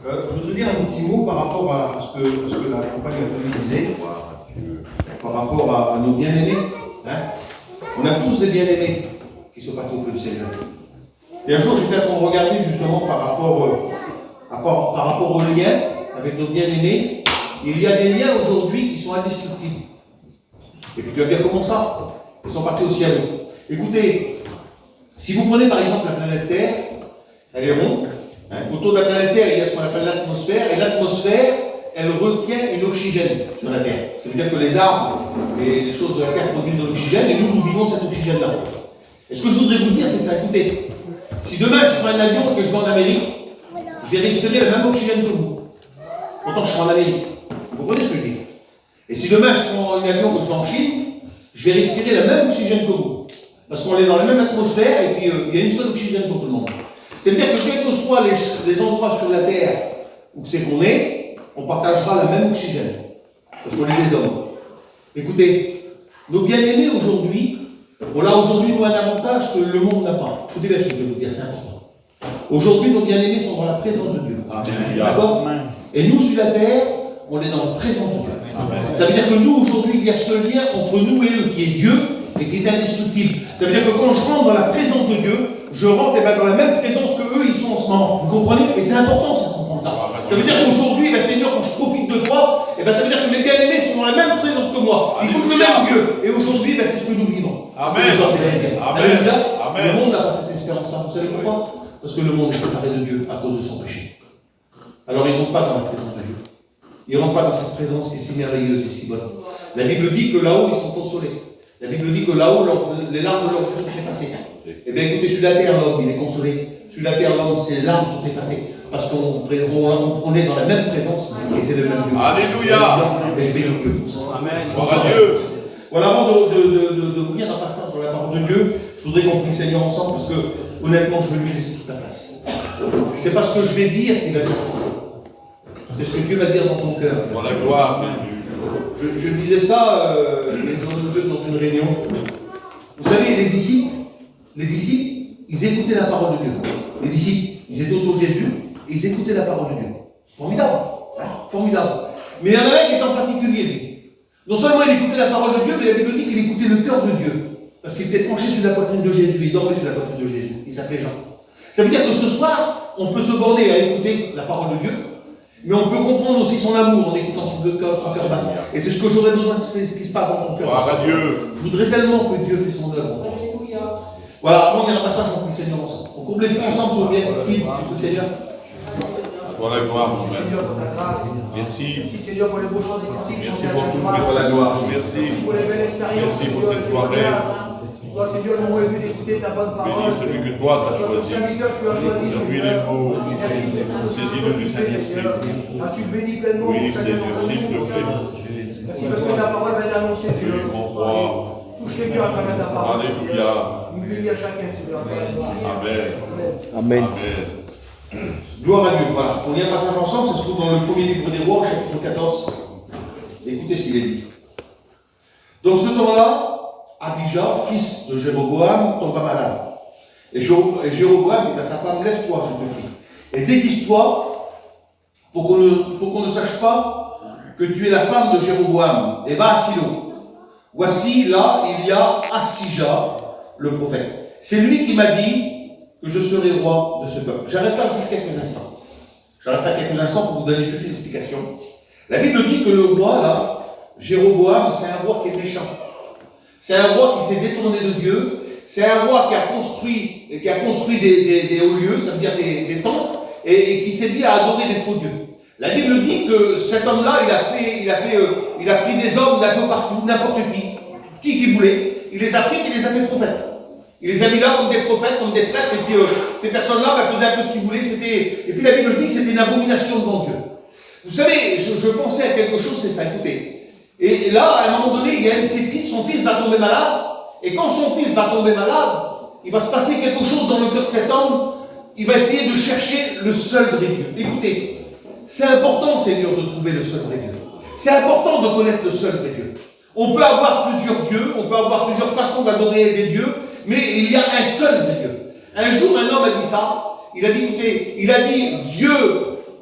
Je voudrais dire un petit mot par rapport à ce que la compagne disait, par rapport à nos bien-aimés. Hein. On a tous des bien-aimés qui sont partis auprès du Seigneur. Et un jour, j'étais en train de regarder justement par rapport aux liens avec nos bien-aimés. Il y a des liens aujourd'hui qui sont indestructibles. Et puis tu vas dire comment ça? Ils sont partis au ciel. Écoutez, si vous prenez par exemple la planète Terre, elle est ronde. Hein, autour de la planète Terre, il y a ce qu'on appelle l'atmosphère. Et l'atmosphère, elle retient une oxygène sur la Terre. Ça veut dire que les arbres et les choses de la Terre produisent de l'oxygène et nous vivons de cet oxygène-là. Et ce que je voudrais vous dire, c'est ça. Écoutez, si demain je prends un avion et que je vais en Amérique, je vais respirer le même oxygène que vous. Pourtant, je serai en Amérique. Vous comprenez ce que je dis? Et si demain je prends un avion et que je vais en Chine, je vais respirer le même oxygène que vous. Parce qu'on est dans la même atmosphère et puis il y a une seule oxygène pour tout le monde. C'est-à-dire que quels que soient les endroits sur la Terre où c'est qu'on est, on partagera le même oxygène. Parce qu'on est des hommes. Écoutez, nos bien-aimés aujourd'hui, on a aujourd'hui nous un avantage que le monde n'a pas. Écoutez bien ce que je vais vous dire, c'est important. Aujourd'hui, nos bien-aimés sont dans la présence de Dieu. D'accord? Et nous, sur la Terre, on est dans la présence de Dieu. Amen. Ça veut dire que nous, aujourd'hui, il y a ce lien entre nous et eux qui est Dieu et qui est indestructible. Ça veut dire que quand je rentre dans la présence de Dieu, je rentre dans la même présence que eux, ils sont en ce moment. Vous comprenez? Et c'est important, ça, de comprendre ça. Ça veut dire qu'aujourd'hui, Seigneur, quand je profite de toi, ça veut dire que mes bien-aimés sont dans la même présence que moi. Ils goûtent le même Dieu. Et aujourd'hui, c'est ce que nous vivons. Amen. Amen. Le monde n'a pas cette espérance-là. Vous savez pourquoi? Parce que le monde est séparé de Dieu à cause de son péché. Alors, ils ne rentrent pas dans la présence de Dieu. Ils ne rentrent pas dans cette présence qui est si merveilleuse et si bonne. La Bible dit que là-haut, ils sont consolés. La Bible dit que là-haut, les larmes de leur yeux sont effacées. Eh bien, écoutez, sur la terre, l'homme, il est consolé. Sur la terre, l'homme, ses larmes sont effacées. Parce qu'on est dans la même présence et c'est le même Dieu. Alléluia. Et je bénis Dieu pour ça. Amen. Gloire à Dieu. Voilà, avant de vous lire un passage dans la parole de Dieu, je voudrais qu'on prie le Seigneur ensemble parce que, honnêtement, je vais lui laisser toute la place. C'est pas ce que je vais dire qu'il va dire. C'est ce que Dieu va dire dans ton cœur. Dans la gloire. Je disais ça il y a une journée ou deux dans une réunion. Vous savez, les disciples, ils écoutaient la parole de Dieu. Les disciples, ils étaient autour de Jésus et ils écoutaient la parole de Dieu. Formidable. Hein? Formidable. Mais il y en a un qui est en particulier, lui. Non seulement il écoutait la parole de Dieu, mais la Bible dit qu'il écoutait le cœur de Dieu. Parce qu'il était penché sur la poitrine de Jésus. Il dormait sur la poitrine de Jésus. Il s'appelait Jean. Ça veut dire que ce soir, on peut se borner à écouter la parole de Dieu. Mais on peut comprendre aussi son amour en écoutant son cœur battre. Et c'est ce que j'aurais besoin, c'est ce qui se passe dans ton cœur. Gloire à Dieu. Je voudrais tellement que Dieu fait son œuvre en toi. Voilà, on y a un passage, on prie le Seigneur ensemble. On coupe les filles ensemble sur le bien, Steve, le Seigneur. Pour la gloire, merci. Merci Seigneur pour les beaux chants des merci pour tout, pour la gloire. Merci. Pour les belles expériences. Merci pour cette soirée. Toi, Seigneur, nous avons vu d'écouter ta bonne parole. Bénis celui que toi tu as choisi. Lui les mots, saisis-le du Saint-Esprit. Tu le bénis pleinement. Oui, Seigneur, s'il te plaît. Merci parce que ta parole va être annoncée, Seigneur. Touche les cœurs à travers ta parole. Alléluia. Nous bénis à chacun, Seigneur. Amen. Amen. Gloire à Dieu. Voilà. On y a un passage ensemble, ça se trouve dans le premier livre des Rois, chapitre 14. Écoutez ce qu'il est dit. Dans ce temps-là, Abijah, fils de Jéroboam, tomba malade. Et Jéroboam dit à sa femme, lève-toi, je te prie. Et déguise-toi pour qu'on ne sache pas que tu es la femme de Jéroboam. Et va à Silo. Voici, là, il y a Assija, le prophète. C'est lui qui m'a dit que je serai roi de ce peuple. J'arrête là juste quelques instants. J'arrête là quelques instants pour vous donner juste une explication. La Bible dit que le roi, là, Jéroboam, c'est un roi qui est méchant. C'est un roi qui s'est détourné de Dieu. C'est un roi qui a construit des hauts lieux, ça veut dire des temples, et qui s'est mis à adorer des faux dieux. La Bible dit que cet homme-là, il a pris des hommes d'un peu partout, n'importe qui voulait. Il les a pris et il les a fait prophètes. Il les a mis là comme des prophètes, comme des prêtres, et puis ces personnes-là faisaient un peu ce qu'ils voulaient. Et puis la Bible dit que c'était une abomination devant Dieu. Vous savez, je pensais à quelque chose, c'est ça, écoutez. Et là, à un moment donné, il y a un de ses fils, son fils va tomber malade, et quand son fils va tomber malade, il va se passer quelque chose dans le cœur de cet homme, il va essayer de chercher le seul vrai Dieu. Écoutez, c'est important, Seigneur, de trouver le seul vrai Dieu. C'est important de connaître le seul vrai Dieu. On peut avoir plusieurs dieux, on peut avoir plusieurs façons d'adorer des dieux, mais il y a un seul vrai Dieu. Un jour, un homme a dit ça, il a dit, écoutez, il a dit, Dieu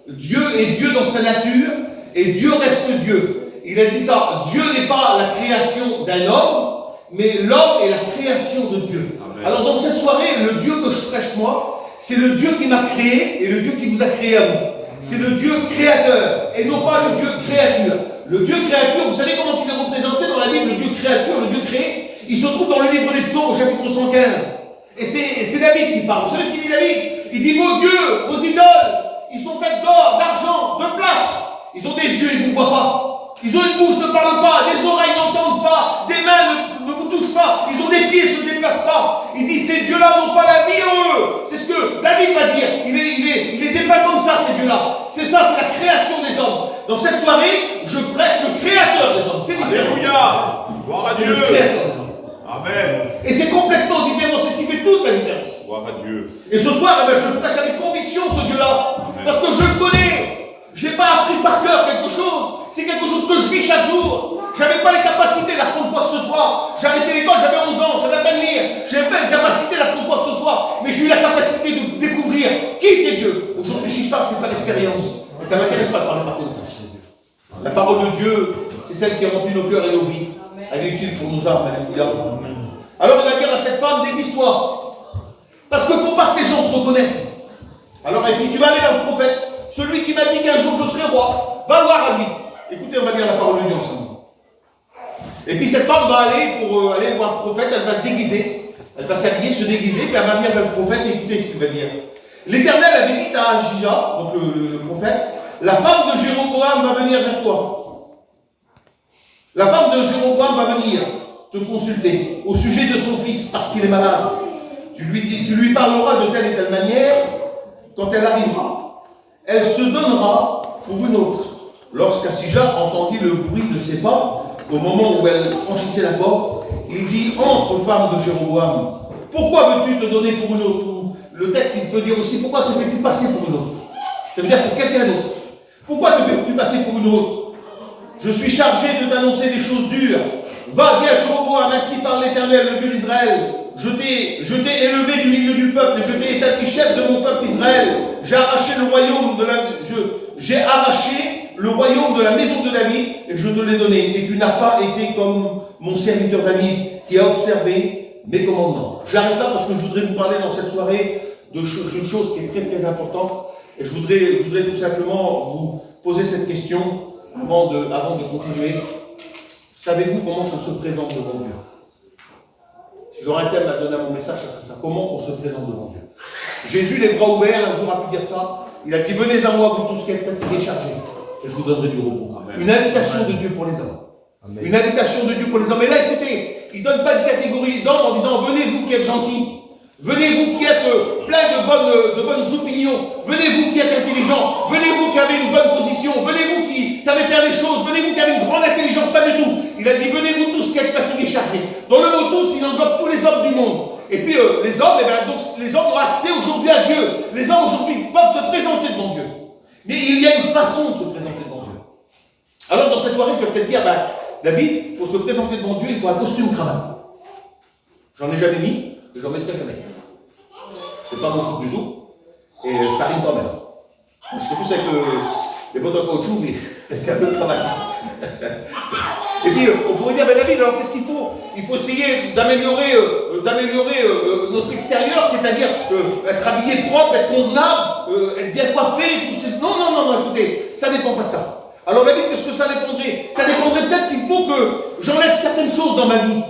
Dieu est Dieu dans sa nature et Dieu reste Dieu. Il a dit ça, Dieu n'est pas la création d'un homme, mais l'homme est la création de Dieu. Amen. Alors dans cette soirée, le Dieu que je prêche moi, c'est le Dieu qui m'a créé et le Dieu qui vous a créé à vous. C'est le Dieu créateur et non pas le Dieu créature. Le Dieu créature, vous savez comment il est représenté dans la Bible, le Dieu créature, le Dieu créé? Il se trouve dans le livre des Psaumes au chapitre 115. Et c'est David qui parle. Vous savez ce qu'il dit David? Il dit, vos dieux, vos idoles, ils sont faits d'or, d'argent, de plâtre. Ils ont des yeux, ils ne vous voient pas. Ils ont une bouche, ne parlent pas. Des oreilles, n'entendent pas. Des mains, ne vous touchent pas. Ils ont des pieds, ne se déplacent pas. Il dit, ces dieux-là n'ont pas la vie en eux. C'est ce que David va dire. Il est dépeint comme ça, ces dieux-là. C'est ça, c'est la création des hommes. Dans cette soirée, je prêche le créateur des hommes. C'est différent. Alléluia. Gloire à C'est Dieu. le créateur des hommes. Amen. Et c'est complètement différent. C'est ce qui fait toute la différence. Gloire à Dieu. Et ce soir, je prêche avec conviction ce Dieu-là. Parce que je le connais. Je n'ai pas appris par cœur quelque chose. C'est quelque chose que je vis chaque jour. Je n'avais pas les capacités d'apprendre quoi que ce soit. J'ai arrêté l'école, j'avais 11 ans, j'avais à peine lire. Je n'avais pas les capacités d'apprendre quoi que ce soit. Mais j'ai eu la capacité de découvrir qui était Dieu. Aujourd'hui, je ne parle, c'est pas l'expérience. Et ça ne m'intéresse pas de parler par connaissance. La parole de Dieu, c'est celle qui remplit nos cœurs et nos vies. Elle est utile pour nos âmes. Alléluia. Alors il va dire à cette femme, déguise-toi. Parce qu'il ne faut pas que les gens te reconnaissent. Alors, et puis tu vas aller vers le prophète. Celui qui m'a dit qu'un jour je serai roi, va voir à lui. Écoutez, on va lire la parole de Dieu ensemble. Et puis cette femme va aller pour aller voir le prophète, elle va se déguiser. Elle va s'habiller, se déguiser, puis elle va venir vers le prophète et écoutez ce qu'il va dire. L'Éternel avait dit à Ahija, donc le prophète, la femme de Jéroboam va venir vers toi. La femme de Jéroboam va venir te consulter au sujet de son fils parce qu'il est malade. Tu lui parleras de telle et telle manière. Quand elle arrivera, elle se donnera pour une autre. Lorsqu'Ahija entendit le bruit de ses pas, au moment où elle franchissait la porte, il dit, entre femme de Jéroboam, pourquoi veux-tu te donner pour une autre? Le texte, il peut dire aussi, pourquoi te fais-tu passer pour une autre? Ça veut dire pour quelqu'un d'autre. Pourquoi te fais-tu passer pour une autre? Je suis chargé de t'annoncer des choses dures. Va, dis à Jéroboam, ainsi parle l'Éternel, le Dieu d'Israël. Je t'ai élevé du milieu du peuple et je t'ai établi chef de mon peuple Israël. J'ai arraché le royaume de la maison de David et je te l'ai donné. Et tu n'as pas été comme mon serviteur David qui a observé mes commandements. J'arrête là parce que je voudrais vous parler dans cette soirée d'une chose qui est très très importante. Et je voudrais tout simplement vous poser cette question avant de continuer. Savez-vous comment on se présente devant Dieu? Si j'aurais un thème à donner à mon message, c'est ça. Comment on se présente devant Dieu? Jésus, les bras ouverts, un jour a pu dire ça. Il a dit, venez à moi, vous tous qui êtes fatigués et chargés, et je vous donnerai du repos. Amen. Une invitation de Dieu pour les hommes. Amen. Une invitation de Dieu pour les hommes. Et là, écoutez, il ne donne pas une catégorie d'hommes en disant, venez vous qui êtes gentils. Venez vous qui êtes plein de bonnes opinions. Venez vous qui êtes intelligents. Venez vous qui avez une bonne position. Venez vous qui savez faire les choses. Venez vous qui avez une grande intelligence. Pas du tout. Il a dit, venez vous tous qui êtes fatigués et chargés. Dans le mot tous, il englobe tous les hommes du monde. Et puis les hommes, donc, les hommes ont accès aujourd'hui à Dieu. Les hommes aujourd'hui peuvent se présenter devant Dieu. Mais il y a une façon de se présenter devant Dieu. Alors dans cette soirée, tu vas peut-être dire, David, pour se présenter devant Dieu, il faut un costume cravate. J'en ai jamais mis, et j'en mettrai jamais. C'est pas mon truc du tout, et ça rime quand même. Je sais plus avec les bottes en caoutchouc, mais avec un peu de cravate. Et puis, on pourrait dire, David, alors qu'est-ce qu'il faut? Il faut essayer d'améliorer notre extérieur, c'est-à-dire être habillé propre, être convenable, être bien coiffé. Non, écoutez, ça ne dépend pas de ça. Alors David, qu'est-ce que ça dépendrait? Ça dépendrait peut-être qu'il faut que j'enlève certaines choses dans ma vie.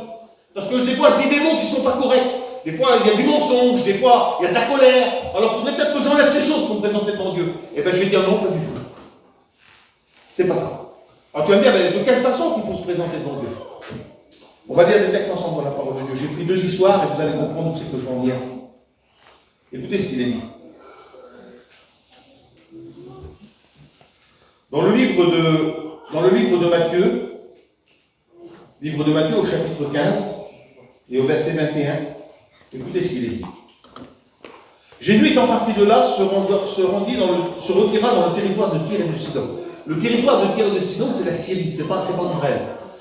Parce que des fois, je dis des mots qui ne sont pas corrects. Des fois, il y a du mensonge, des fois, il y a de la colère. Alors, il faudrait peut-être que j'enlève ces choses pour me présenter devant Dieu. Et bien, je vais dire non, pas du tout. C'est pas ça. Alors, tu vas me dire, de quelle façon qu'il faut se présenter devant Dieu? On va lire des textes ensemble dans la parole de Dieu. J'ai pris 2 histoires et vous allez comprendre où c'est que je vais en venir. Écoutez ce qu'il est dit. Dans le livre de Matthieu au chapitre 15 et au verset 21, écoutez ce qu'il est dit. Jésus étant parti de là, se retira dans le territoire de Tyr et de Sidon. Le territoire de Tyr et de Sidon, c'est la Syrie, c'est pas Israël.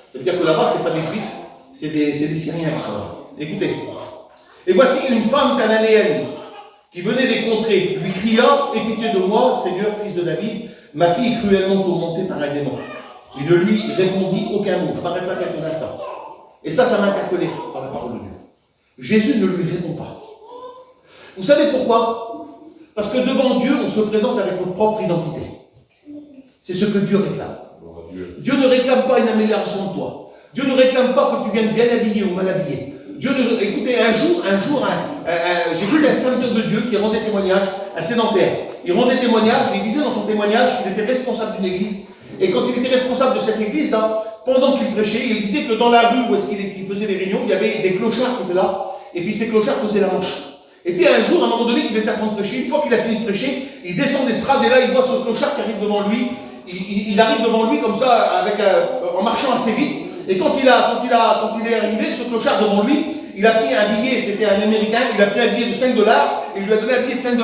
Ça veut dire que là-bas, ce n'est pas des Juifs, c'est des Syriens qui sont là. Écoutez. Et voici une femme cananéenne qui venait des contrées, lui cria « Aie pitié de moi, Seigneur, fils de David, ma fille est cruellement tourmentée par un démon. » Il ne lui répondit aucun mot. Je m'arrête là quelques instants. Et ça m'a interpellé par la parole de Dieu. Jésus ne lui répond pas. Vous savez pourquoi? Parce que devant Dieu, on se présente avec notre propre identité. C'est ce que Dieu réclame. Dieu ne réclame pas une amélioration de toi. Dieu ne réclame pas que tu viennes bien habillé ou mal habillé. Écoutez, un jour, j'ai vu un serviteur de Dieu qui rendait témoignage, un sédentaire. Il rendait témoignage, et il disait dans son témoignage qu'il était responsable d'une église. Et quand il était responsable de cette église-là, pendant qu'il prêchait, il disait que dans la rue où est-ce qu'il faisait des réunions, il y avait des clochards qui étaient là, et puis ces clochards faisaient la manche. Et puis un jour, à un moment donné, il était en train de prêcher, une fois qu'il a fini de prêcher, il descend d'estrade, et là, il voit ce clochard qui arrive devant lui. Il arrive devant lui comme ça, en marchant assez vite. Et quand il est arrivé, ce clochard devant lui, il a pris un billet, c'était un Américain, il a pris un billet de 5 $, et il lui a donné un billet de 5 $.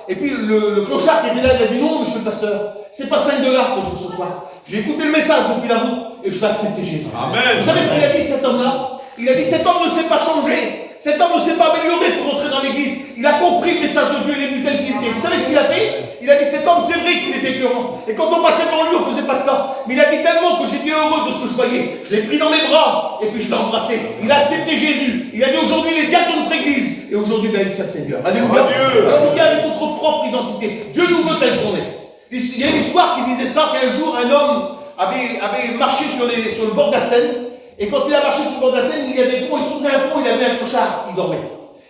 Et puis le clochard qui était là, il a dit non, monsieur le pasteur, c'est pas 5 $ que je veux ce soir. J'ai écouté le message depuis la route, et je vais accepter Jésus. Amen. Vous savez ce qu'il a dit, cet homme-là? Il a dit, cet homme ne s'est pas changé. Cet homme ne s'est pas amélioré pour entrer dans l'église. Il a compris le message de Dieu, il est venu tel qu'il était. Vous savez ce qu'il a fait? Il a dit, cet homme, c'est vrai qu'il était écœurant. Et quand on passait devant lui, on ne faisait pas de cas. Mais il a dit tellement que j'étais heureux de ce que je voyais. Je l'ai pris dans mes bras, et puis je l'ai embrassé. Il a accepté Jésus. Il a dit, aujourd'hui, il est diacre de notre église. Et aujourd'hui, il sert le Seigneur. Alléluia. Alors, on vient avec notre propre identité. Dieu nous veut tel qu'on est. Il y a une histoire qui disait ça, qu'un jour, un homme avait marché sur le bord de la Seine. Et quand il a marché sur le bord de la Seine, il y avait des ponts, et sous un pont, il avait un clochard qui dormait.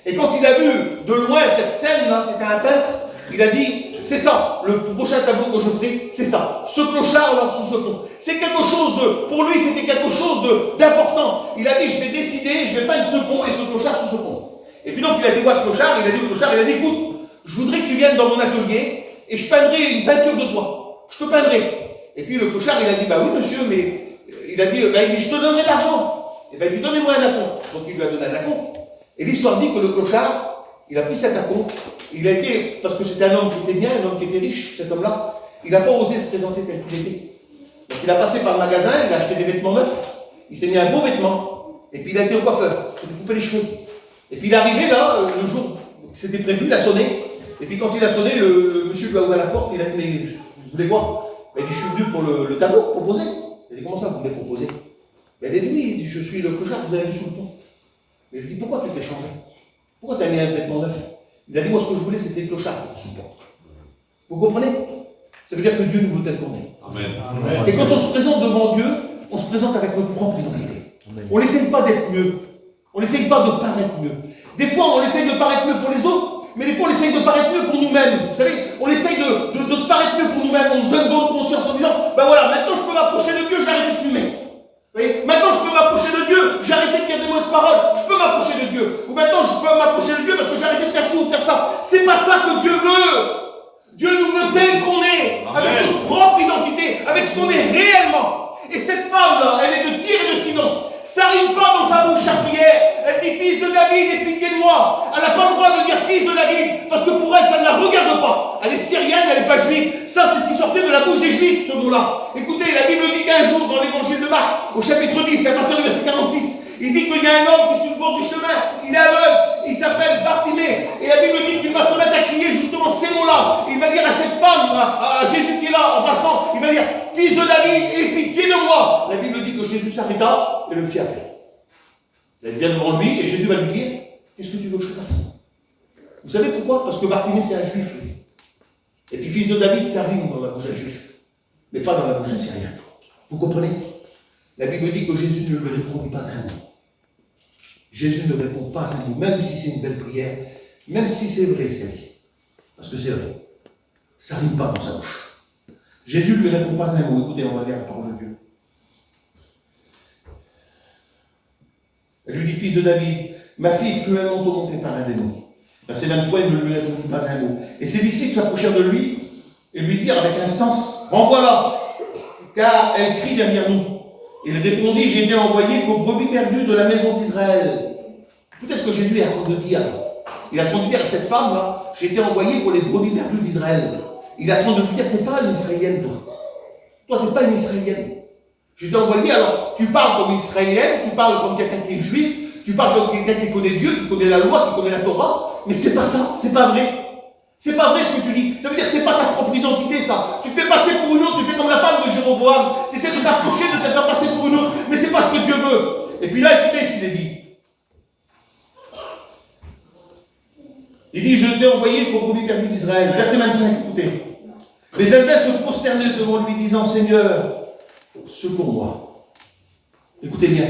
Et quand il a vu de loin cette scène-là, c'était un peintre, il a dit, c'est ça, le prochain tableau que je ferai, c'est ça. Ce clochard-là, sous ce pont. C'est quelque chose pour lui, c'était quelque chose d'important. Il a dit, je vais décider, je vais peindre ce pont et ce clochard sous ce pont. Et puis donc, il a dit, le clochard, il a dit au clochard, il a dit, écoute, je voudrais que tu viennes dans mon atelier, et je peindrai une peinture de toi. Je te peindrai. Et puis le clochard, il a dit, bah oui, monsieur, mais... Il a dit, je te donnerai de l'argent. Et bien, il dit, donnez-moi un acompte. Donc, il lui a donné un acompte. Et l'histoire dit que le clochard, il a pris cet acompte. Il a été, parce que c'était un homme qui était bien, un homme qui était riche, cet homme-là, il n'a pas osé se présenter tel qu'il était. Donc, il a passé par le magasin, il a acheté des vêtements neufs. Il s'est mis un beau vêtement. Et puis, il a été au coiffeur. Il s'est coupé les cheveux. Et puis, il est arrivé là, le jour où c'était prévu, il a sonné. Et puis, quand il a sonné, le monsieur lui a ouvert la porte. Il a dit, mais vous voulez voir? Il a dit, je suis venu pour le tableau, proposer. Il a dit, comment ça vous voulez proposer? Il a dit, oui, il dit, je suis le clochard que vous avez vu sous le pont. Il a dit, pourquoi tu t'es changé? Pourquoi tu as mis un vêtement neuf? Il a dit, moi ce que je voulais c'était le clochard qui était sous le pont. Vous comprenez? Ça veut dire que Dieu nous veut tel qu'on est. Amen. Et quand on se présente devant Dieu, on se présente avec notre propre identité. On n'essaye pas d'être mieux. On n'essaye pas de paraître mieux. Des fois, on essaye de paraître mieux pour les autres. Mais des fois, on essaye de paraître mieux pour nous-mêmes. Vous savez, on essaye de se paraître mieux pour nous-mêmes. On se donne bonne conscience en disant, ben voilà, maintenant je peux m'approcher de Dieu, j'ai arrêté de fumer. Vous voyez, maintenant je peux m'approcher de Dieu, j'ai arrêté de dire des mauvaises paroles. Je peux m'approcher de Dieu. Ou maintenant je peux m'approcher de Dieu parce que j'ai arrêté de faire ci ou de faire ça. C'est pas ça que Dieu veut. Dieu nous veut tel qu'on est, avec notre propre identité, avec ce qu'on est réellement. Et cette femme-là, elle est de Tyr et de Sidon. Ça rime pas dans sa bouche chaque prière. Elle dit fils de David et pitié de moi. Elle n'a pas le droit de dire fils de David parce que pour elle ça ne la regarde pas. Elle est syrienne, elle n'est pas juive. Ça c'est ce qui sortait de la bouche des juifs ce mot-là. Écoutez, la Bible dit qu'un jour dans l'évangile de Marc, au chapitre 10, à partir du verset 46, il dit qu'il y a un homme qui est sur le bord du chemin. Il est aveugle, il s'appelle Bartimée. Et la Bible dit qu'il va se mettre à crier justement ces mots-là. Il va dire à cette femme, à Jésus qui est là en passant, il va dire fils de David, aie pitié de moi. La Bible dit que Jésus s'arrêta et le fit appeler. Elle vient devant lui et Jésus va lui dire, qu'est-ce que tu veux que je fasse? Vous savez pourquoi? Parce que Bartimée c'est un juif, lui. Et puis fils de David, ça rime dans la bouche d'un juif, mais pas dans la bouche d'un syrien. Vous comprenez? La Bible dit que Jésus ne lui répondit pas un mot. Jésus ne répond pas un mot, même si c'est une belle prière, même si c'est vrai ce qu'elle dit. Parce que c'est vrai. Ça rime pas dans sa bouche. Jésus ne lui répond pas un mot. Écoutez, on va lire la parole de Dieu. Elle lui dit, fils de David, ma fille est cruellement tourmentée par un démon. Verset 23, il ne lui répondit pas un mot. Et ses disciples s'approchèrent de lui et lui dirent avec instance, renvoie-la, car elle crie derrière nous. Il répondit, j'ai été envoyé pour brebis perdues de la maison d'Israël. Écoutez ce que Jésus est en train de dire. Il est en train de dire à cette femme-là, j'ai été envoyé pour les brebis perdues d'Israël. Il est en train de lui dire, t'es pas une Israélienne, toi. Toi, t'es pas une Israélienne. J'ai été envoyé, alors, tu parles comme Israélienne, tu parles comme quelqu'un qui est juif, tu parles comme quelqu'un qui connaît Dieu, qui connaît la loi, qui connaît la Torah, mais c'est pas ça, c'est pas vrai. C'est pas vrai ce que tu dis. Ça veut dire que c'est pas ta propre identité, ça. Tu te fais passer pour une autre, tu fais comme la femme de Jéroboam. Tu essaies de t'approcher, de te faire passer pour une autre, mais c'est pas ce que Dieu veut. Et puis là, écoutez ce qu'il est dit. Il dit, je t'ai envoyé pour brebis perdues d'Israël. Verset 25, écoutez. Les Hébreux se prosternaient devant lui, disant, Seigneur, secours-moi. Écoutez bien,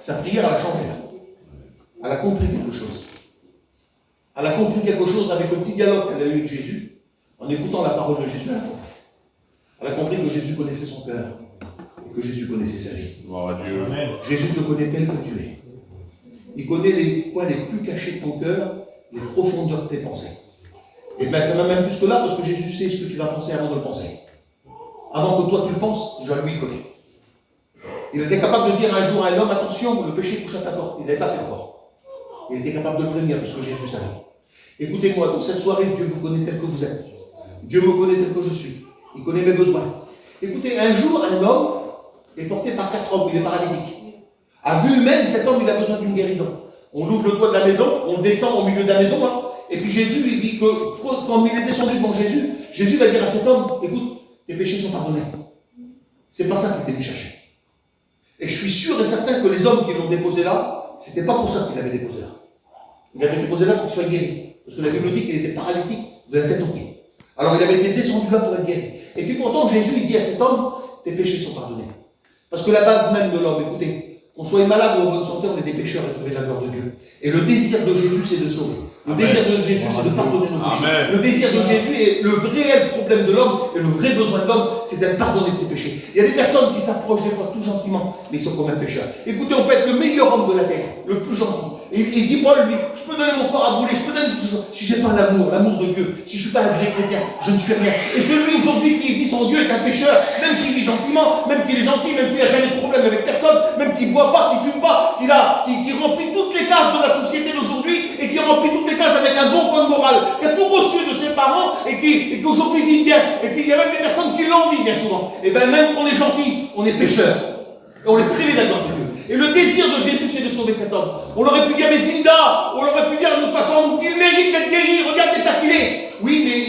sa prière, elle a changé. Elle a compris quelque chose. Elle a compris quelque chose avec le petit dialogue qu'elle a eu avec Jésus, en écoutant la parole de Jésus. Elle a compris que Jésus connaissait son cœur, et que Jésus connaissait sa vie. Gloire à Dieu. Jésus te connaît tel que tu es. Il connaît les points les plus cachés de ton cœur, les profondeurs de tes pensées. Et bien ça va même plus que là, parce que Jésus sait ce que tu vas penser avant de le penser. Avant que toi tu le penses, déjà lui il connaît. Il était capable de dire un jour à un homme, attention, le péché couche à ta porte. Il n'avait pas fait encore. Il était capable de le prévenir, parce que Jésus savait. Écoutez-moi, dans cette soirée, Dieu vous connaît tel que vous êtes. Dieu me connaît tel que je suis. Il connaît mes besoins. Écoutez, un jour, un homme est porté par 4 hommes, il est paralytique. À vue humaine, cet homme, il a besoin d'une guérison. On ouvre le toit de la maison, on descend au milieu de la maison, hein, et puis Jésus, il dit que quand il est descendu devant Jésus, Jésus va dire à cet homme, écoute, tes péchés sont pardonnés. C'est pas ça qu'il était venu chercher. Et je suis sûr et certain que les hommes qui l'ont déposé là, c'était pas pour ça qu'il l'avait déposé là. Il l'avait déposé là pour qu'il soit guéri. Parce que la Bible dit qu'il était paralytique de la tête aux pieds. Alors il avait été descendu là pour être guéri. Et puis pourtant Jésus il dit à cet homme, tes péchés sont pardonnés. Parce que la base même de l'homme, écoutez, qu'on soit malade ou en bonne santé, on est des pécheurs et trouver la gloire de Dieu. Et le désir de Jésus, c'est de sauver. Le désir de Jésus, c'est de pardonner nos péchés. Amen. Le désir de Jésus est le réel problème de l'homme, et le vrai besoin de l'homme, c'est d'être pardonné de ses péchés. Il y a des personnes qui s'approchent des fois tout gentiment, mais ils sont quand même pécheurs. Écoutez, on peut être le meilleur homme de la terre, le plus gentil. Et il dit, moi, lui, je peux donner mon corps à brûler, je peux donner tout ça. Si je n'ai pas l'amour de Dieu, si je ne suis pas un vrai chrétien, je ne suis rien. Et celui aujourd'hui qui vit sans Dieu est un pécheur, même qui vit gentiment, même qu'il est gentil, même qu'il n'a jamais de problème avec personne, même qu'il ne boit pas, qu'il ne fume pas, qui remplit toutes les cases de la société d'aujourd'hui et qui remplit toutes les cases avec un bon code moral, qui a tout reçu de ses parents et qu'aujourd'hui vit bien. Et puis il y a même des personnes qui l'envient bien souvent. Et bien même quand on est gentil, on est pécheur. Et on est privé de la gloire de Dieu. Et le désir de Jésus, c'est de sauver cet homme. On aurait pu dire, mais Zinda, on aurait pu dire de toute façon, il mérite d'être guéri, regarde l'état qu'il est. Oui, mais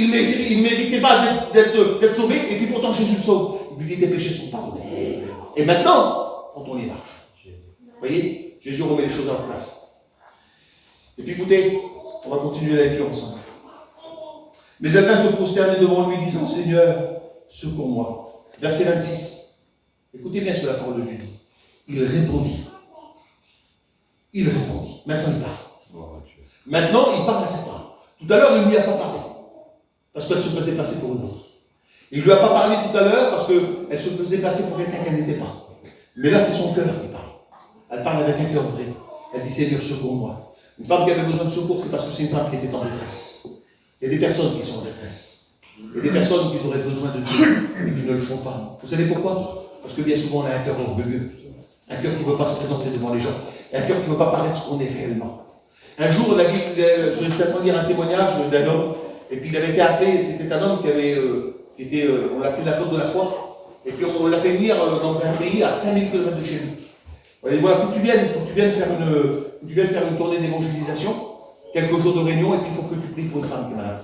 il ne méritait pas d'être sauvé, et puis pourtant Jésus le sauve. Il lui dit, tes péchés sont pardonnés. Et maintenant, quand on y marche, vous voyez, Jésus remet les choses à leur place. Et puis écoutez, on va continuer la lecture ensemble. Les Athéns se prosternaient devant lui, disant, Seigneur, secours-moi. Verset 26. Écoutez bien ce que la parole de Dieu dit. Il répondit. Il répondit. Maintenant, il parle. Maintenant, il parle à cette femme. Tout à l'heure, il ne lui a pas parlé. Parce qu'elle se faisait passer pour une autre. Il ne lui a pas parlé tout à l'heure parce qu'elle se faisait passer pour quelqu'un qu'elle n'était pas. Mais là, c'est son cœur qui parle. Elle parle avec un cœur vrai. Elle dit, Seigneur, secours-moi. Une femme qui avait besoin de secours, c'est parce que c'est une femme qui était en détresse. Il y a des personnes qui sont en détresse. Il y a des personnes qui auraient besoin de Dieu et qui ne le font pas. Vous savez pourquoi? Parce que bien souvent, on a un cœur orgueilleux. Un cœur qui ne veut pas se présenter devant les gens. Un cœur qui ne veut pas paraître ce qu'on est réellement. Un jour, la Bible, je vais faire lire un témoignage d'un homme, et puis il avait été appelé, c'était un homme on l'appelait l'apôtre de la foi, et puis on l'a fait venir dans un pays à 5000 km de chez nous. On a dit, voilà, il faut que tu viennes faire une tournée d'évangélisation, quelques jours de réunion, et puis il faut que tu pries pour une femme qui est malade.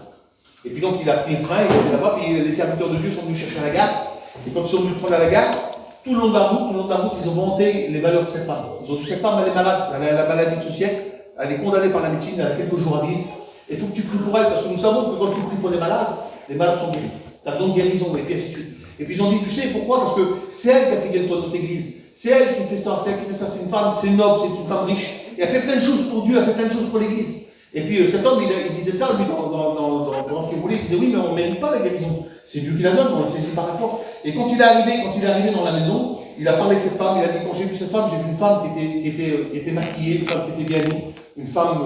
Et puis donc il a pris le train, il était là-bas, puis les serviteurs de Dieu sont venus chercher à la gare, et quand ils sont venus le prendre à la gare, tout le long de la route, ils ont vanté les valeurs de cette femme. Ils ont dit, cette femme, elle est malade, elle a la maladie de ce siècle, elle est condamnée par la médecine, elle a quelques jours à vivre. Et il faut que tu pries pour elle, parce que nous savons que quand tu pries pour les malades sont guéris. Tu as besoin de guérison, et puis ainsi de suite. Et puis ils ont dit, tu sais pourquoi? Parce que c'est elle qui a payé le toit de notre église. C'est elle qui fait ça, c'est une femme, c'est noble, c'est une femme riche. Et elle fait plein de choses pour Dieu, elle fait plein de choses pour l'église. Et puis cet homme, il disait ça, lui, pendant qu'il voulait, il disait, oui, mais on ne mérite pas la guérison. C'est Dieu qui la donne, on la saisit par la foi. Et quand il est arrivé dans la maison, il a parlé avec cette femme, il a dit, quand j'ai vu cette femme, j'ai vu une femme qui était maquillée, une femme qui était bien mise, une femme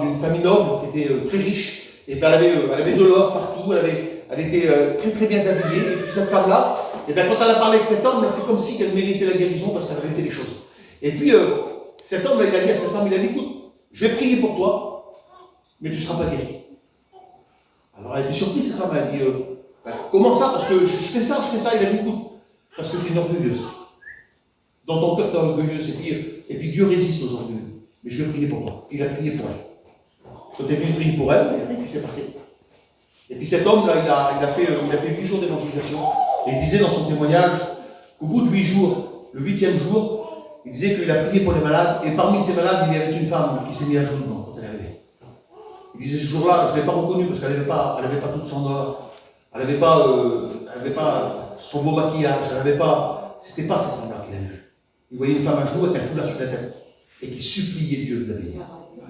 d'une famille noble, qui était très riche, et puis elle avait de l'or partout, elle était très très bien habillée, et puis cette femme-là, et bien quand elle a parlé avec cet homme, c'est comme si elle méritait la guérison parce qu'elle avait fait des choses. Et puis cet homme, il a dit à cette femme, il a dit, écoute, je vais prier pour toi, mais tu ne seras pas guéri. Alors elle était surprise, cette femme, elle a dit, comment ça? Parce que je fais ça, il a dit, écoute, parce que tu es une orgueilleuse. Dans ton cœur, tu es orgueilleuse, et puis Dieu résiste aux orgueilleux. Mais je vais prier pour toi. Il a prié pour elle. Quand elle est venue prier pour elle, il y a rien qui s'est passé. Et puis cet homme-là, il a fait 8 jours d'évangélisation. Et il disait dans son témoignage qu'au bout de 8 jours, le 8e jour, il disait qu'il a prié pour les malades. Et parmi ces malades, il y avait une femme qui s'est mise à genoux quand elle est arrivée. Il disait ce jour-là, je ne l'ai pas reconnue parce qu'elle n'avait pas toute son or. Elle n'avait pas son beau maquillage. C'était pas cette femme-là qu'il a vue. Il voyait une femme à genoux avec un foulard sur la tête. Et qui suppliait Dieu de la bénir.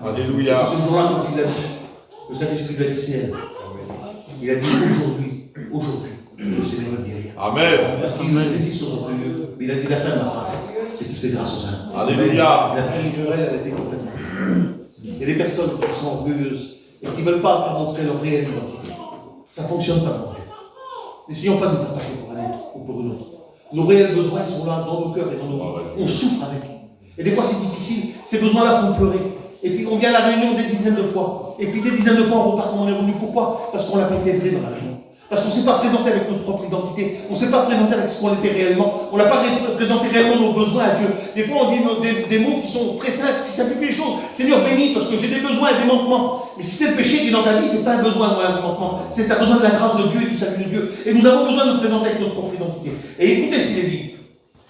Alléluia. Ce jour-là, quand il l'a vu, le Saint-Esprit lui a dit c'est elle. Il a dit aujourd'hui, le Seigneur va guérir. Amen. Parce qu'il résiste aux orgueilleux. Mais il a dit la fin de ma phrase, c'est qu'il fait grâce aux saints. Alléluia. Il a prié pour elle était complètement. Il y a des personnes qui sont orgueilleuses et qui ne veulent pas faire montrer leur réelle identité. Ça ne fonctionne pas pour Dieu. N'essayons pas de nous faire passer pour un autre ou pour une autre. Nos réels besoins sont là dans nos cœurs et dans nos vies. On souffre avec. Et des fois c'est difficile, ces besoins-là font pleurer. Et puis on vient à la réunion des dizaines de fois. Et puis des dizaines de fois on repart comme on est revenu. Pourquoi? Parce qu'on n'a pas été élevé dans la réunion. Parce qu'on ne s'est pas présenté avec notre propre identité. On ne s'est pas présenté avec ce qu'on était réellement. On n'a pas présenté réellement nos besoins à Dieu. Des fois on dit des mots qui sont très simples, qui simplifient les choses. Seigneur, bénis parce que j'ai des besoins et des manquements. Mais si c'est le péché qui est dans ta vie, ce n'est pas un besoin ou un manquement. C'est un besoin de la grâce de Dieu et du salut de Dieu. Et nous avons besoin de nous présenter avec notre propre identité. Et écoutez ce qu'il est dit.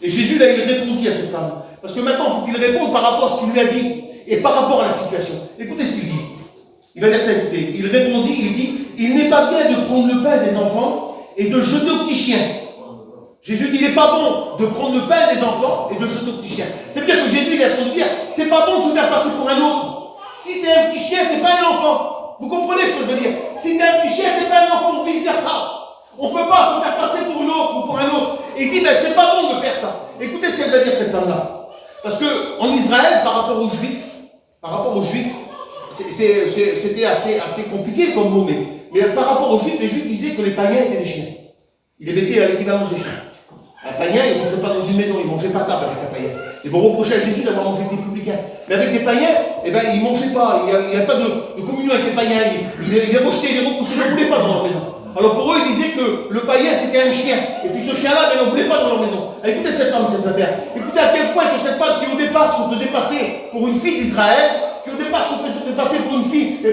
Et Jésus, là, il répondit à cette femme. Parce que maintenant, il faut qu'il réponde par rapport à ce qu'il lui a dit et par rapport à la situation. Écoutez ce qu'il dit. Il va dire ça, écoutez. Il répondit, il dit, il n'est pas bien de prendre le pain des enfants et de jeter aux petits chiens. Jésus dit, il n'est pas bon de prendre le pain des enfants et de jeter aux petits chiens. C'est-à-dire que Jésus, il est en train de dire, c'est pas bon de se faire passer pour un autre. Si tu es un petit chien, tu n'es pas un enfant. Vous comprenez ce que je veux dire? Si tu es un petit chien, tu n'es pas un enfant, ou vice-versa. On ne peut pas se faire passer pour une autre ou pour un autre. Et il dit, ben c'est pas bon de faire ça. Écoutez ce qu'elle va dire cette femme-là. Parce qu'en Israël, par rapport aux Juifs, c'était assez compliqué comme mot, mais par rapport aux Juifs, les Juifs disaient que les païens étaient des chiens. Ils les mettaient à l'équivalence des chiens. Un païen, il ne rentrait pas dans une maison, il ne mangeait pas table avec un païen. Ils vont reprocher à Jésus d'avoir mangé avec des publicains. Mais avec des païens, eh ben, ils ne mangeaient pas. Il n'y a pas de communion avec les païens. Il les rejetait, il les repoussait, ils ne voulaient pas dans leur maison. Alors pour eux, ils disaient que le païen c'était un chien. Et puis ce chien-là, ils n'en voulaient pas dans leur maison. Alors, écoutez cette femme, qu'est-ce qu'elle va faire? Écoutez à quel point que cette femme qui au départ se faisait passer pour une fille d'Israël, qui au départ se faisait passer pour une fille,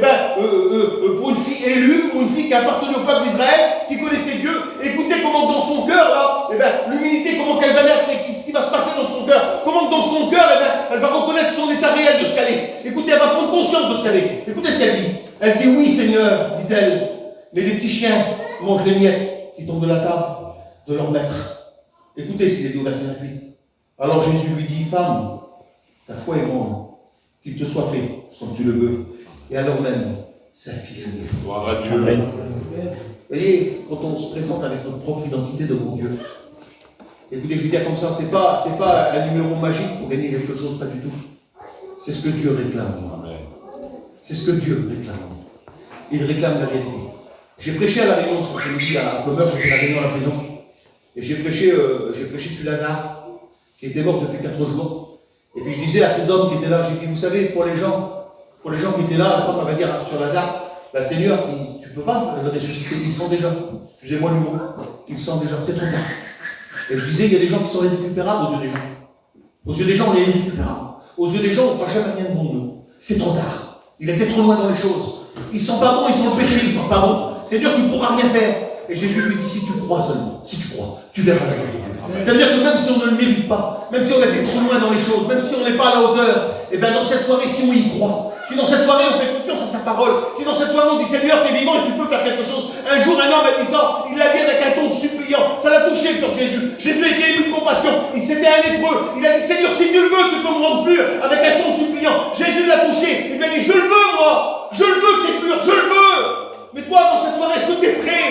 pour une fille élue, pour une fille qui appartenait au peuple d'Israël, qui connaissait Dieu. Écoutez comment dans son cœur, là, l'humilité, comment qu'elle va naître et ce qui va se passer dans son cœur. Comment dans son cœur, elle va reconnaître son état réel de ce qu'elle est. Écoutez, elle va prendre conscience de ce qu'elle est. Écoutez ce qu'elle dit. Elle dit, oui Seigneur, dit-elle. Mais les petits chiens mangent les miettes qui tombent de la table de leur maître. Écoutez ce qu'il est dit au verset 28. Alors Jésus lui dit, femme, ta foi est grande, qu'il te soit fait comme tu le veux. Et alors même, sa fille est guérie. Gloire à Dieu. Amen. Vous voyez, quand on se présente avec notre propre identité devant Dieu, écoutez, je veux dire comme ça, c'est pas un numéro magique pour gagner quelque chose, pas du tout. C'est ce que Dieu réclame. C'est ce que Dieu réclame. Il réclame la vérité. J'ai prêché à la Réunion ce après-midi à Plumeur, j'ai fait la Réunion à la prison. Et j'ai prêché sur Lazare, qui était mort depuis 4 jours. Et puis je disais à ces hommes qui étaient là, j'ai dit, vous savez, pour les gens qui étaient là, la femme va dire sur Lazare, ben, Seigneur, tu ne peux pas le ressusciter, il sent déjà. Excusez-moi le mot, il sent déjà, c'est trop tard. Et je disais, il y a des gens qui sont irrécupérables aux yeux des gens. Aux yeux des gens, on est irrécupérable. Aux yeux des gens, on ne fera jamais rien de bon de nous. C'est trop tard. Il était trop loin dans les choses. Il sent pas bon, il sent le péché, il sent pas bon. Seigneur, tu ne pourras rien faire. Et Jésus lui dit, si tu crois seulement, si tu crois, tu verras la gloire de Dieu. Ça veut dire que même si on ne le mérite pas, même si on a été trop loin dans les choses, même si on n'est pas à la hauteur, et bien dans cette soirée, si on y croit, si dans cette soirée on fait confiance à sa parole, si dans cette soirée on dit Seigneur, tu es vivant et tu peux faire quelque chose. Un jour, un homme a dit ça, il l'a dit avec un ton suppliant. Ça l'a touché sur Jésus. Jésus a été ému de compassion. Il s'était un lépreux. Il a dit Seigneur, si tu le veux, tu peux me rendre pur. Avec un ton suppliant. Jésus l'a touché. Il lui a dit, je le veux, moi. Je le veux que tu es pur. Je le veux. Mais toi, dans cette soirée, est-ce que tu es prêt?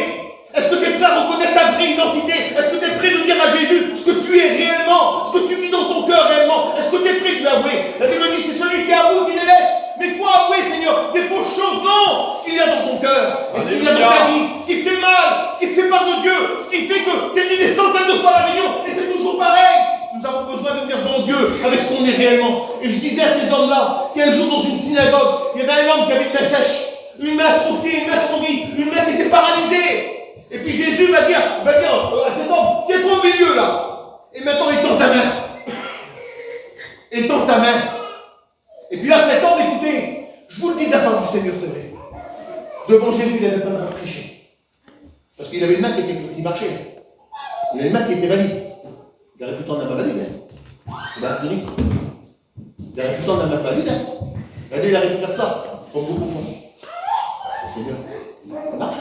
Est-ce que tu es prêt à reconnaître ta vraie identité? Est-ce que tu es prêt de dire à Jésus ce que tu es réellement, ce que tu vis dans ton cœur réellement? Est-ce que tu es prêt de l'avouer? La Bible dit, c'est celui qui avoue qui les laisse. Mais quoi avouer, Seigneur? Des fausses choses? Non! Ce qu'il y a dans ton cœur, ce qu'il y a dans ta vie, ce qui te fait mal, ce qui te sépare de Dieu, ce qui fait que tu es venu des centaines de fois à la réunion, et c'est toujours pareil. Nous avons besoin de venir devant Dieu avec ce qu'on est réellement. Et je disais à ces hommes-là qu'un jour dans une synagogue, il y avait un homme qui avait une main sèche, une main atrophiée, une main strophiée, une main qui était paralysée. Et puis Jésus va dire à cet homme, tiens-toi au milieu là. Et maintenant étends ta main. Étends ta main. Et puis là, cet homme, écoutez, je vous le dis de la part du Seigneur ce Devant Jésus, il n'avait pas le droit de prêcher. Parce qu'il avait une main qui marchait. Il avait une main qui était valide. Il aurait pu tendre la main valide. Il aurait pu tendre la main valide. Regardez, il aurait pu faire ça. Comme beaucoup font. Le Seigneur, ça marche.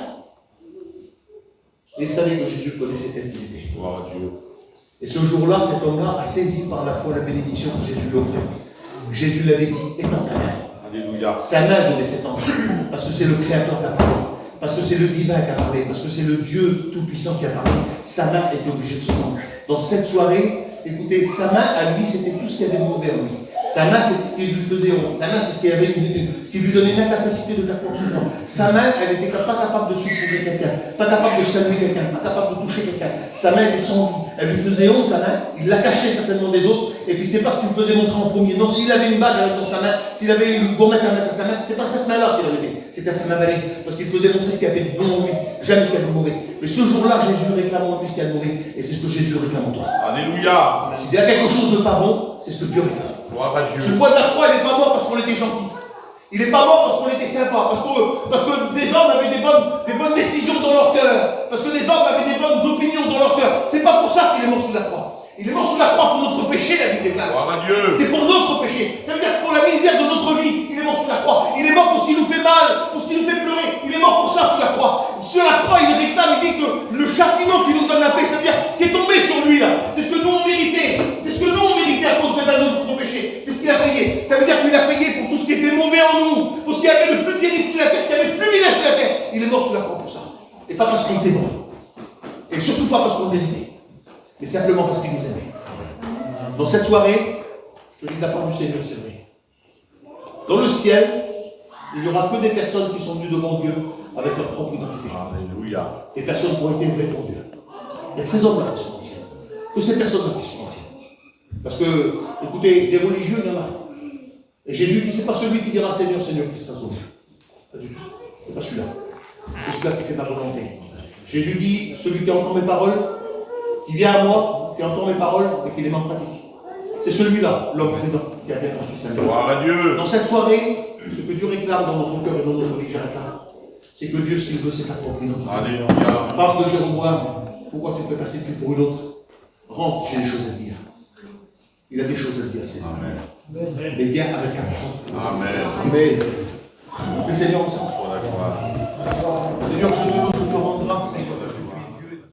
Et il savait que Jésus connaissait tel qu'il était. Gloire à Dieu. Et ce jour-là, cet homme-là a saisi par la foi la bénédiction que Jésus lui offrait. Jésus l'avait dit, étends ta main. Alléluia. Sa main devait s'étendre. Parce que c'est le Créateur qui a parlé. Parce que c'est le divin qui a parlé. Parce que c'est le Dieu Tout-Puissant qui a parlé. Sa main était obligée de se tendre. Dans cette soirée, écoutez, sa main à lui, c'était tout ce qu'il y avait de mauvais en lui. Sa main, c'est ce qui lui faisait honte. Sa main, c'est ce qui lui donnait une incapacité de faire quoi que ce soit. Sa main, elle n'était pas capable de secourir quelqu'un, pas capable de saluer quelqu'un, pas capable de toucher quelqu'un. Sa main était sans vie. Elle lui faisait honte, sa main. Il la cachait certainement des autres. Et puis, c'est pas ce qu'il faisait montrer en premier. Non, s'il avait une bague dans sa main, s'il avait une gommette à mettre à sa main, c'était pas cette main-là qu'il avait fait. C'était à sa main valide. Parce qu'il faisait montrer ce qu'il y avait de bon en lui. Jamais ce qu'il y avait de mauvais. Mais ce jour-là, Jésus réclame en lui ce qu'il y a de mauvais. Et c'est ce que Jésus réclame en toi. Alléluia. S'il y a quelque chose de pas bon, c'est ce que Dieu réclame. Gloire à Dieu. Ce bois de la croix, il n'est pas mort parce qu'on était gentil. Il n'est pas mort parce qu'on était sympa. Parce que des hommes avaient des bonnes décisions dans leur cœur. Parce que des hommes avaient des bonnes opinions dans leur cœur. C'est pas pour ça qu'il est mort sous la croix. Il est mort sous la croix pour notre péché, la Bible déclare. Gloire à Dieu. C'est pour notre péché. Ça veut dire que pour la misère de notre vie, il est mort sous la croix. Il est mort pour ce qui nous fait mal, pour ce qui nous fait pleurer. Il est mort pour ça sous la croix. Sur la croix, il réclame, il dit que le châtiment qui nous donne la paix, ça veut dire ce qui est tombé sur lui là, c'est ce que nous on méritait. C'est ce que nous on méritait à cause de notre péché. C'est ce qu'il a payé. Ça veut dire qu'il a payé pour tout ce qui était mauvais en nous, pour ce qui avait le plus terrible sur la terre, ce qui avait le plus vilain sur la terre. Il est mort sous la croix pour ça. Et pas parce qu'il était bon. Et surtout pas parce qu'on méritait. Mais simplement parce qu'il nous aimait. Dans cette soirée, je te dis de la part du Seigneur, c'est vrai. Dans le ciel, il n'y aura que des personnes qui sont venues devant Dieu avec leur propre identité. Alléluia. Des personnes qui ont été vraies pour Dieu. Il y a que ces hommes-là qui sont au ciel. Que ces personnes-là qui sont au ciel. Parce que, écoutez, des religieux, il y en a. Et Jésus dit, c'est pas celui qui dira Seigneur, Seigneur, qui sera sauvé. Pas du tout. C'est pas celui-là. C'est celui-là qui fait ma volonté. Jésus dit, celui qui entend mes paroles, qui vient à moi, qui entend mes paroles et qui les met en pratique. C'est celui-là, l'homme prudent, qui a bien construit sa vie. Gloire à Dieu. Dans cette soirée, ce que Dieu réclame dans notre cœur et dans notre vie, j'arrête là. C'est que Dieu, ce qu'il veut, c'est t'approprier notre vie. Alléluia. Femme de Jéroboam, pourquoi tu fais passer plus pour une autre? Rentre, j'ai des choses à dire. Il a des choses à dire, Seigneur. Amen. Mais viens avec un. Amen. Amen. Que le Seigneur nous sorte. Pour la gloire. Seigneur, je